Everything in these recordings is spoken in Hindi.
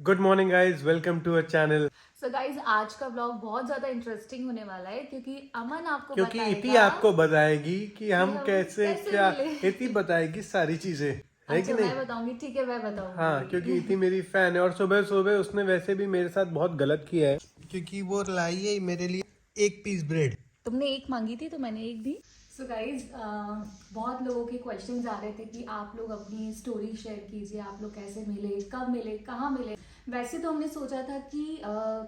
Good morning guys, welcome to our channel. So guys आज का ब्लॉग बहुत ज्यादा इंटरेस्टिंग होने वाला है क्योंकि अमन आपको क्योंकि इति बताएगा आपको बताएगी कि हम हम कैसे कैसे क्या। मिले। इति बताएगी सारी चीजें, है कि अच्छा मैं नहीं? बताऊंगी, ठीक है मैं बताऊंगी। हाँ, क्योंकि इति मेरी फैन है और सुबह सुबह उसने वैसे भी मेरे साथ बहुत गलत किया है, क्योंकि वो लाई है मेरे लिए एक पीस ब्रेड। तुमने एक मांगी थी तो मैंने एक दी। सो गाइज बहुत लोगों के क्वेश्चंस आ रहे थे कि आप लोग अपनी स्टोरी शेयर कीजिए, आप लोग कैसे मिले, कब मिले, कहाँ मिले। वैसे तो हमने सोचा था कि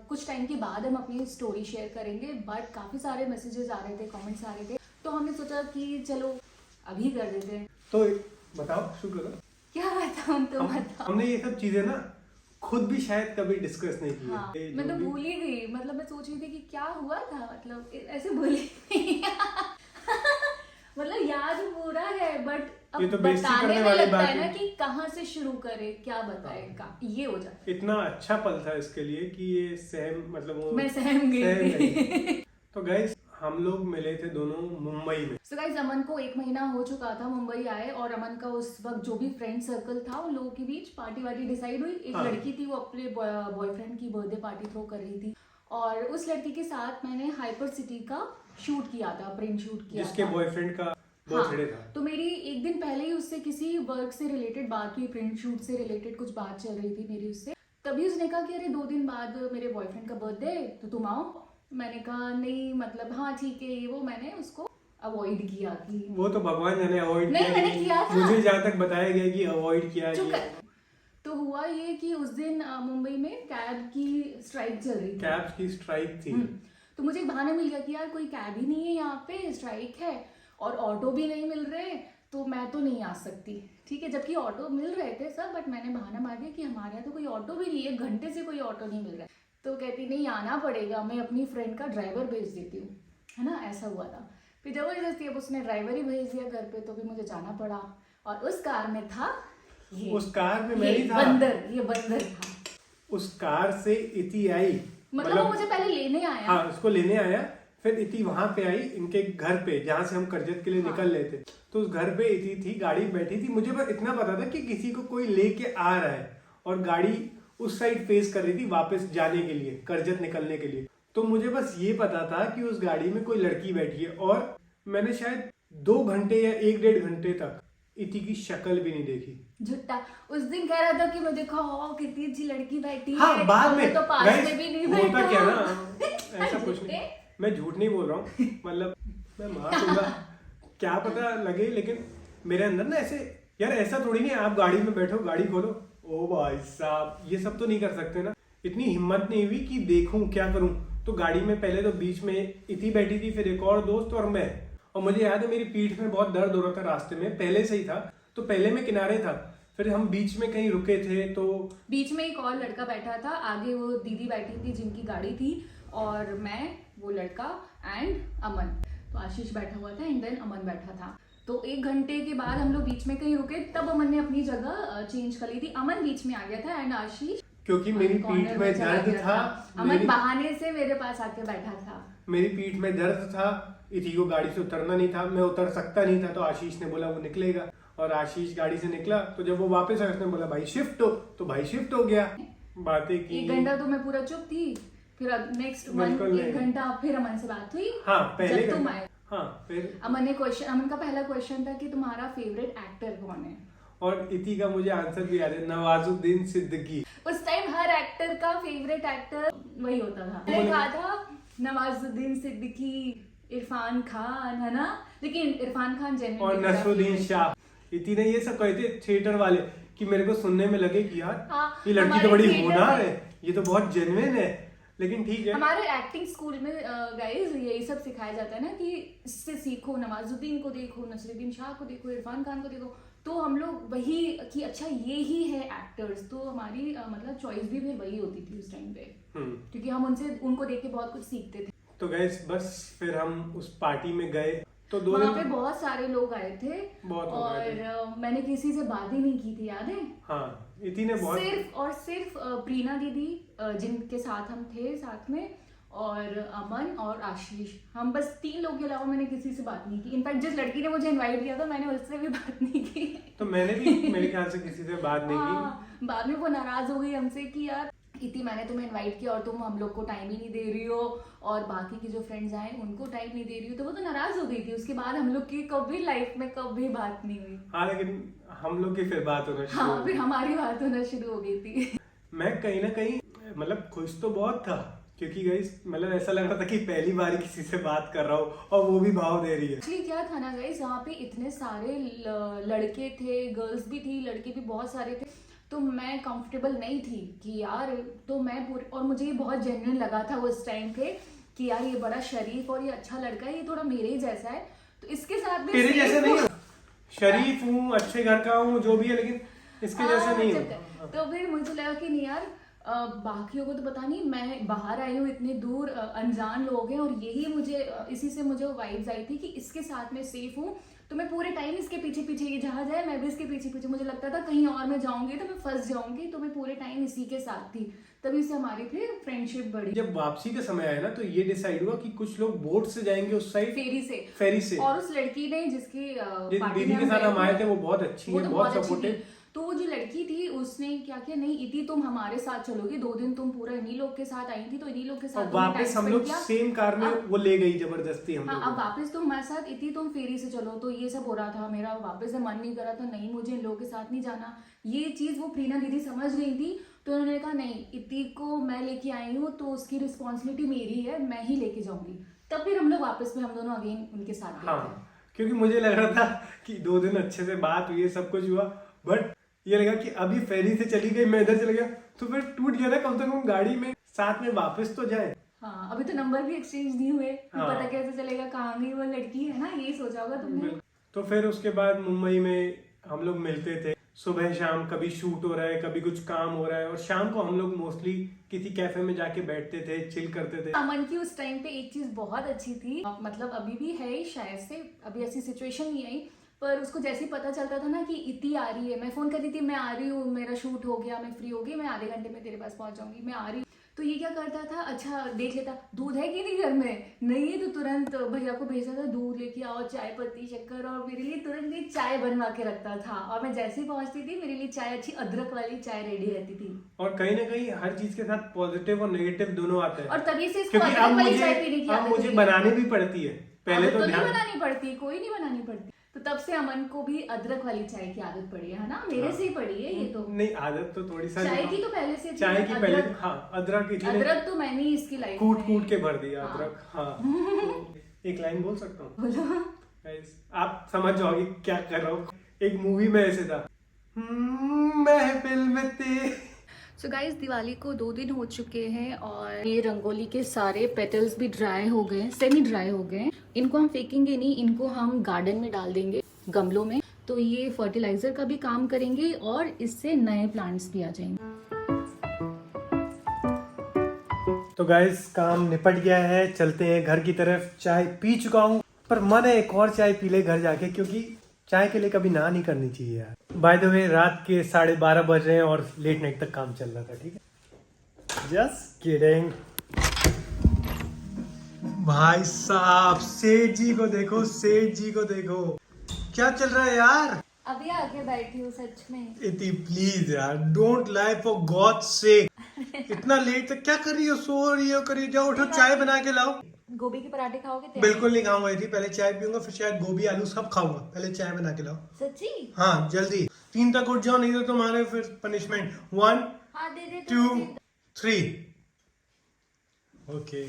कुछ टाइम के बाद हम अपनी स्टोरी शेयर करेंगे, बट काफ़ी सारे मैसेजेस आ रहे थे, कमेंट्स आ रहे थे, तो हमने सोचा कि चलो अभी कर देते हैं। तो बताओ, शुरू करो। क्या बताऊँ, तुम बताओ। हमने ये सब चीजें ना खुद भी शायद कभी डिस्कस नहीं की हाँ, है। मैं तो भूल ही गई। मतलब मैं सोच रही थी कि क्या हुआ था, मतलब ऐसे भूल ही गई। मतलब याद पूरा है बट अब ये तो बेइज्जती बताने करने में वाली लगता बात है ना है। कि कहाँ से शुरू करे, क्या बताए का ये हो जाता है। इतना अच्छा पल था इसके लिए कि ये सहम, मतलब वो मैं सहम गई गई। तो गाइस हम लोग मिले थे दोनों मुंबई में। सो गाइस अमन को 1 महीना हो चुका था मुंबई आए, और अमन का उस वक्त जो भी फ्रेंड सर्कल था उन लोगों के बीच पार्टी वार्टी डिसाइड हुई। एक हाँ। लड़की थी, वो अपने बॉयफ्रेंड की बर्थडे पार्टी थ्रो कर रही थी, और उस लड़की के साथ मैंने हाइपर सिटी का शूट किया था, प्रिंट शूट किया जिसके था। बॉयफ्रेंड का बर्थडे था। तो मेरी एक दिन पहले ही उससे किसी वर्क से रिलेटेड बात हुई, प्रिंट शूट से रिलेटेड कुछ बात चल रही थी मेरी उससे। तभी उसने कहा कि अरे 2 दिन बाद मेरे बॉयफ्रेंड का बर्थडे है तो तुम आओ। मैंने कहा नहीं, मतलब हाँ ठीक है, ये वो मैंने उसको अवॉइड किया कि वो तो भगवान जाने अवॉइड नहीं, मैंने किया था। मुझे जहाँ तक बताया गया कि अवॉइड किया चुप ये। कर। तो हुआ ये कि उस दिन मुंबई में कैब की स्ट्राइक चल रही थी। कैब्स की स्ट्राइक थी। तो मुझे एक बहाना मिल गया कि यार कोई कैब ही नहीं है, यहाँ पे स्ट्राइक है और ऑटो भी नहीं मिल रहे, तो मैं तो नहीं आ सकती। ठीक है, जबकि ऑटो मिल रहे थे सब, बट मैंने बहाना मार दिया कि हमारे यहाँ तो कोई ऑटो भी नहीं है, 1 घंटे से कोई ऑटो नहीं मिल रहा है। तो कहती नहीं आना पड़ेगा, मैं अपनी फ्रेंड का ड्राइवर भेज देती हूँ, है ना, ऐसा हुआ था। फिर जबरदस्ती अब उसने ड्राइवर ही भेज दिया घर पे, तो भी मुझे जाना पड़ा। और उस कार में था ये, उस कार में मैं ही था। ये बंदर था। उस कार से इति आई, मतलब वो मुझे पहले लेने आया। हाँ, उसको लेने आया। फिर इति वहां पे आई इनके घर पे, जहाँ से हम करजत के लिए निकल रहे थे। तो उस घर पे इति थी, गाड़ी बैठी थी। मुझे बस इतना पता था कि किसी को कोई लेके आ रहा है, और गाड़ी उस साइड फेस कर रही थी वापस जाने के लिए, करजत निकलने के लिए। तो मुझे बस ये पता था कि उस गाड़ी में कोई लड़की बैठी है, और मैंने शायद 2 घंटे या 1 डेढ़ घंटे तक इति की शक्ल भी नहीं देखी। झुट्टा। उस दिन कह रहा था कि मैं देखा हो कितनी अच्छी लड़की बैठी हाँ, है, बाद में तो पास guys, में भी नहीं होता बैठा। क्या ना, ऐसा कुछ नहीं, मैं झूठ नहीं बोल रहा हूँ, मतलब मैं मार दूंगा, क्या पता लगे, लेकिन मेरे अंदर ना ऐसे, यार ऐसा थोड़ी नहीं है आप गाड़ी में बैठो, गाड़ी खोलो, ओ भाई साहब, ये सब तो नहीं कर सकते ना। इतनी हिम्मत नहीं हुई कि देखूं क्या करूं। तो गाड़ी में पहले तो बीच में इति बैठी थी, फिर एक और दोस्त और मैं। और मुझे याद है मेरी पीठ में बहुत दर्द हो रहा था रास्ते में, पहले से ही था। तो पहले मैं किनारे था, फिर हम बीच में कहीं रुके थे, तो बीच में एक और लड़का बैठा था, आगे वो दीदी बैठी थी जिनकी गाड़ी थी, और मैं, वो लड़का एंड अमन। तो आशीष बैठा हुआ था एंड देन अमन बैठा था। तो 1 घंटे के बाद हम लोग बीच में कहीं रुके, तब अमन ने अपनी जगह चेंज कर ली थी। अमन बीच में आ गया था एंड आशीष क्योंकि मेरी पीठ में दर्द था। अमन बहाने से मेरे पास आके बैठा था। मेरी पीठ में दर्द था, इति को गाड़ी से उतरना नहीं था, मैं उतर सकता नहीं था। तो आशीष ने बोला वो निकलेगा, और आशीष गाड़ी से निकला। तो जब वो वापस आया, उसने बोला भाई शिफ्ट हो, तो भाई शिफ्ट हो गया। बातें की 1 घंटा तो मैं पूरा चुप थी। फिर नेक्स्ट 1 घंटा फिर अमन से बात हुई। हाँ, पहले जब तुम आए। हाँ, फिर अमन का पहला क्वेश्चन था कि तुम्हारा फेवरेट एक्टर कौन है, और इति का मुझे आंसर भी याद है, नवाजुद्दीन सिद्दीकी। उस टाइम हर एक्टर का फेवरेट एक्टर वही होता था। मैंने कहा था नवाजुद्दीन सिद्दीकी, इरफान खान, है ना, लेकिन इरफान खान जेन्युइन और नसरुद्दीन शाह। इति ने ये सब कहे थे थिएटर वाले, कि मेरे को सुनने में लगे कि यार ये लड़की तो बड़ी होनहार है, ये तो बहुत जेन्युइन है। लेकिन ठीक है, हमारे एक्टिंग स्कूल में गाइस यही सब सिखाया जाता है ना, कि इससे सीखो, नवाजुद्दीन को देखो, नसरुद्दीन शाह को देखो, इरफान खान को देखो। तो हम लोग वही कि अच्छा ये ही है एक्टर्स, तो हमारी मतलब चॉइस भी फिर वही होती थी उस टाइम पे, क्योंकि हम उनको देख के बहुत कुछ सीखते थे। तो गाइस बस फिर हम उस पार्टी में गए, तो वहाँ पे बहुत सारे लोग आए थे, बहुत लोग आए थे। और मैंने किसी से बात ही नहीं की थी, याद है? हाँ, इति ने बहुत सिर्फ प्रीना दीदी जिनके साथ हम थे साथ में, और अमन और आशीष, हम बस 3 लोग के अलावा मैंने किसी से बात नहीं की। इनफैक्ट जिस लड़की ने मुझे इनवाइट किया था मैंने उससे भी बात नहीं की। तो मैंने भी मेरे ख्याल से किसी से बात नहीं की। हाँ, बाद में वो नाराज हो गई हमसे कि यार इति मैंने तुम्हें इनवाइट किया और तुम हम लोग को टाइम ही नहीं दे रही हो, और बाकी की जो फ्रेंड्स आए उनको टाइम नहीं दे रही हो, तो वो तो नाराज हो गई थी। उसके बाद हम लोग की कभी लाइफ में कभी बात नहीं हुई। हाँ, लेकिन हम लोग की फिर बात होना शुरू हाँ, हो फिर गई। हमारी बात होना शुरू हो गई थी। मैं कहीं ना कहीं मतलब खुश तो बहुत था, क्योंकि गाइस मतलब ऐसा लग रहा था कि पहली बार किसी से बात कर रहा हूँ और वो भी भाव दे रही है। एक्चुअली क्या था ना गाइस, वहाँ पे इतने सारे लड़के थे, गर्ल्स भी थी, लड़के भी बहुत सारे थे, तो मैं कंफर्टेबल नहीं थी कि यार, तो मैं पूरे, और मुझे ये बहुत जेन्युइन लगा था उस टाइम पे कि यार ये बड़ा शरीफ और ये अच्छा लड़का है, ये थोड़ा मेरे ही जैसा है, तो इसके साथ भी तेरे जैसे safe नहीं हूँ। हूँ, शरीफ हूँ, अच्छे घर का हूँ, जो भी है, लेकिन इसके जैसे नहीं हूँ। तो फिर मुझे लगा कि नहीं यार, बाकियों को तो पता नहीं, मैं बाहर आई हूँ इतने दूर, अनजान लोग हैं, और यही मुझे इसी से मुझे वाइब्स आई थी कि इसके साथ मैं सेफ हूँ, तो मैं पूरे टाइम इसके पीछे पीछे, ये जहाँ जाए मैं भी इसके पीछे पीछे। मुझे लगता था कहीं और मैं जाऊंगी तो मैं फंस जाऊंगी, तो मैं पूरे टाइम इसी के साथ थी, तभी से हमारी फिर फ्रेंडशिप बढ़ी। जब वापसी का समय आया ना, तो ये डिसाइड हुआ कि कुछ लोग बोट से जाएंगे उस साइड, फेरी से। और उस लड़की ने जिसकी जिस पार्टी दीदी में के हम साथ हम गए आए थे, थे वो बहुत अच्छी वो है, तो बहुत अच्छी सपोर्टिव। थी। तो वो जो लड़की थी उसने क्या किया, नहीं इति तुम हमारे साथ चलोगी, 2 दिन तुम पूरा इन्हीं लोग के साथ आई थी, तो इन्हीं लोग के और साथ तुमने वापस time हम spend लोग किया। सेम कार में अब- वो ले गई जबरदस्ती हम हाँ, लोग अब को। वापस तुम हमारे साथ, इति तुम फेरी से चलो, तो ये सब हो रहा था। मेरा वापस से मन नहीं करा था, नहीं मुझे इन लोगों के साथ नहीं जाना। ये चीज वो प्रीना दीदी समझ गई थी, तो उन्होंने कहा नहीं, इति को मैं लेके आई हूँ तो उसकी रिस्पॉन्सिबिलिटी मेरी है, मैं ही लेके जाऊंगी। तब फिर हम लोग वापस में हम दोनों अगेन उनके साथ गए थे। हाँ, क्योंकि मुझे लग रहा था कि 2 दिन अच्छे से बात हुई है, सब कुछ हुआ, बट ये लगा कि अभी फेरी से चली गई, मैं इधर चला गया, तो फिर टूट गया ना, कम से कम गाड़ी में साथ में वापस तो जाए। हाँ, अभी तो नंबर भी एक्सचेंज नहीं हुए, तो हाँ। पता कैसे चलेगा कहाँ गई वो लड़की, है ना, यही सोचा होगा तुमने। तो फिर उसके बाद मुंबई में हम लोग मिलते थे सुबह शाम, कभी शूट हो रहा है, कभी कुछ काम हो रहा है, और शाम को हम लोग मोस्टली किसी कैफे में जाके बैठते थे, चिल करते थे। अमन की उस टाइम पे एक चीज बहुत अच्छी थी, मतलब अभी भी है ही शायद से, अभी ऐसी सिचुएशन नहीं आई, पर उसको जैसे ही पता चलता था ना कि इति आ रही है, मैं फोन करती थी, मैं आ रही हूँ, मेरा शूट हो गया, मैं फ्री हो गई, मैं आधे घंटे में तेरे पास पहुंच जाऊंगी, मैं आ रही हूँ। तो ये क्या करता था, अच्छा देख लेता दूध है कि नहीं घर में, नहीं है तो तुरंत भैया को भेजता था, दूध लेके आओ, चाय पत्ती शक्कर, और मेरे लिए तुरंत ही चाय बनवा के रखता था, और मैं जैसे ही पहुंचती थी मेरे लिए चाय, अच्छी अदरक वाली चाय रेडी रहती थी। और कहीं ना कहीं हर चीज के साथ पॉजिटिव और नेगेटिव दोनों आते हैं, और तभी से इसको क्योंकि अदरक अब वाली चाय पीने की मुझे आदत हुई है। बनानी भी पड़ती है, पहले आदत तो नहीं ध्यान। बनानी पड़ती, कोई नहीं बनानी पड़ती, तो तब से अमन को भी अदरक वाली चाय की आदत पड़ी है ना, मेरे से ही पड़ी है ये तो। नहीं, आदत तो थोड़ी सा चाय की तो पहले से थी, चाय की पहले, अदरक- हाँ, अदरक इसलिए अदरक तो मैंने ही इसकी लाइफ कूट में- कूट के भर दिया हाँ। अदरक। हाँ, तो एक लाइन बोल सकता हूँ बोलो। Guys, आप समझ जाओगे क्या कर रहा हूँ। एक मूवी में ऐसे था, महफिल में ते। सो गाइस, दिवाली को 2 दिन हो चुके हैं और ये रंगोली के सारे पेटल्स भी ड्राई हो गए, सेमी ड्राई हो गए। इनको हम फेंकेंगे नहीं, इनको हम गार्डन में डाल देंगे गमलों में, तो ये फर्टिलाइजर का भी काम करेंगे और इससे नए प्लांट्स भी आ जाएंगे। तो गाइस, काम निपट गया है, चलते हैं घर की तरफ। चाय पी चुका हूँ, पर मन है एक और चाय पी ले घर जाके, क्योंकि चाय के लिए कभी ना नहीं करनी चाहिए यार। बाय द वे, रात के 12:30 बज रहे हैं और लेट नाइट तक काम चल रहा था, ठीक है, जस्ट किडिंग। भाई साहब, सेठ जी को देखो, सेठ जी को देखो, क्या चल रहा है यार। अभी आके बैठी हूँ सच में। इति प्लीज यार, don't lie for God sake. इतना लेट तक क्या कर रही हो, सो रही हो, करी जाओ, उठो, चाय बना के लाओ। गोभी के पराठे खाओगे? बिल्कुल नहीं खाऊंगा इति, पहले चाय पीऊंगा, फिर शायद गोभी आलू सब खाऊंगा, पहले चाय बना के लाओ। सच्ची? हाँ, जल्दी 3 तक उठ जाओ, नहीं तो तुम्हारे फिर पनिशमेंट। 1 हाँ, दे दे 2 3। ओके,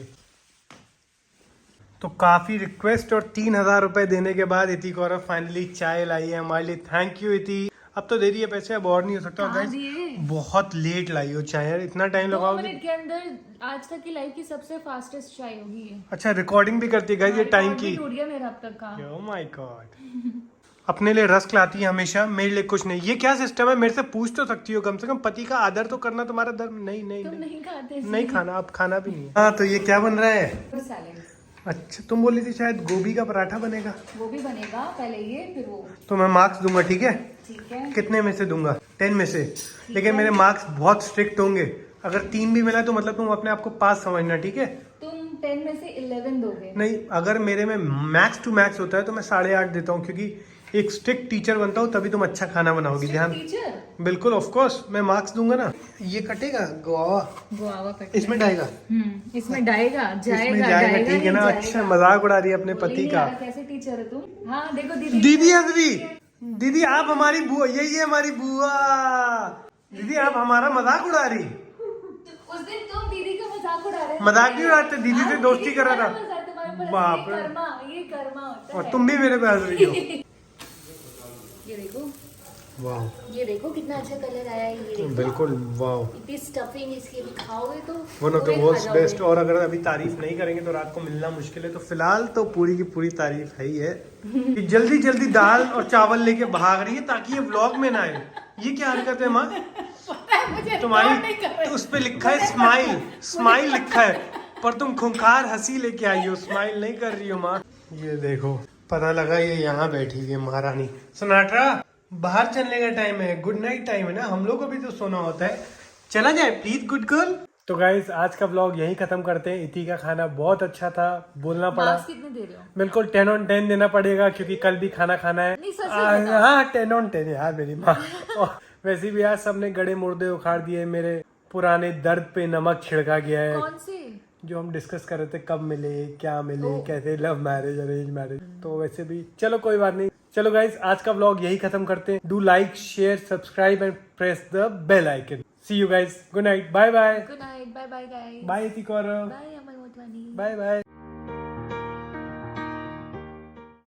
तो काफी रिक्वेस्ट और 3000 रुपए देने के बाद इति गौरव फाइनली चाय लाई है हमारे लिए। थैंक यू इति। अब तो दे दिए पैसे, अब और नहीं हो सकता। हाँ, गाइस, दिए। बहुत लेट लाई हो चाय यार, इतना टाइम 2 लगाओगे। मिनट के अंदर आज तक की लाइफ की सबसे फास्टेस्ट चाय होगी ये। अच्छा, रिकॉर्डिंग भी करती है गाइस ये टाइम रिकॉर्ड भी की। टूट गया मेरा अब तक का। Oh my God. अपने लिए रस्क लाती है हमेशा, मेरे लिए कुछ नहीं। ये क्या सिस्टम है, मेरे से पूछ तो सकती हो, कम से कम पति का आदर तो करना तुम्हारा धर्म। नहीं नहीं तुम नहीं, नहीं खाते? नहीं खाना, अब खाना भी नहीं। हाँ, तो ये क्या बन रहा है? सैलेड। अच्छा, तुम बोली थी शायद गोभी का पराठा बनेगा। वो भी बनेगा, पहले ये फिर वो। तो मैं मार्क्स दूंगा, ठीक है? ठीक है। कितने में से दूंगा? 10 में से। लेकिन मेरे मार्क्स बहुत स्ट्रिक्ट होंगे, अगर 3 भी मिला तो मतलब तुम अपने आप को पास समझना, ठीक है? तुम 10 में से 11 दोगे। नहीं, अगर मेरे में मैक्स टू मैक्स होता है तो मैं 8.5 देता हूँ, क्योंकि एक स्ट्रिक्ट टीचर बनता हूँ तभी तुम अच्छा खाना बनाओगी। ध्यान, टीचर बिल्कुल ऑफ कोर्स मैं मार्क्स दूंगा ना। ये कटेगा गुआवा, गुआवा कट इसमें डालेगा, इसमें डालेगा, इसमें जाएगा, ठीक है ना? अच्छा मजाक उड़ा रही है अपने पति का। कैसे टीचर है तुम? हाँ देखो दीदी, दीदी हंस रही, दीदी आप हमारी बुआ, यही है हमारी बुआ। दीदी आप हमारा मजाक उड़ा रही। उस दिन तुम दीदी का मजाक उड़ा रहे थे। मजाक नहीं उड़ाते, दीदी से दोस्ती कर रहा था। बाप रे, ये कर्मा होता और है। तुम भी मेरे पे हंस रही हो। ये देखो, वाह, ये देखो कितना अच्छा कलर आया है। ये देखो बिल्कुल वाह, इतनी स्टफिंग इसकी भी खाओगे तो वन ऑफ द पूरे खा वर्ल्ड्स जाओगे। बेस्ट। और अगर अभी तारीफ नहीं करेंगे तो रात को मिलना मुश्किल है, तो फिलहाल तो पूरी की पूरी तारीफ है ही है कि जल्दी जल्दी दाल और चावल लेके भाग रही है ताकि ये व्लॉग में ना आए। ये क्या हरकत है माँ तुम्हारी? तो उस पे लिखा है स्माइल, स्माइल लिखा है, पर तुम खूंखार हंसी लेके आई हो, स्माइल नहीं कर रही हो माँ। ये देखो, पता लगा ये यहाँ बैठी हुई है महारानी। सोनाट्रा, बाहर चलने का टाइम है, गुड नाइट टाइम है ना, हम लोग को भी तो सोना होता है, चला जाए प्लीज गुड गर्ल। तो गाइस आज का व्लॉग यहीं खत्म करते हैं। इति का खाना बहुत अच्छा था, बोलना पड़ा। कितने दे रहे हो? बिल्कुल 10 on 10 देना पड़ेगा, क्योंकि कल भी खाना खाना है। नहीं, सच बताओ। हाँ 10 on 10 यार मेरी माँ। और वैसे भी यार सबने गड़े मुर्दे उखाड़ दिए, मेरे पुराने दर्द पे नमक छिड़का गया है। कौन से? जो हम डिस्कस कर रहे थे, कब मिले, क्या मिले, कैसे, लव मैरिज, अरेंज मैरिज। तो वैसे भी चलो कोई बात नहीं। चलो गाइस आज का व्लॉग यही खत्म करते हैं। Do like, share, subscribe and press the bell icon. See you guys, good night, bye bye. Good night, bye bye guys. Bye Iti Kaurav, bye Amar Motwani. Bye bye.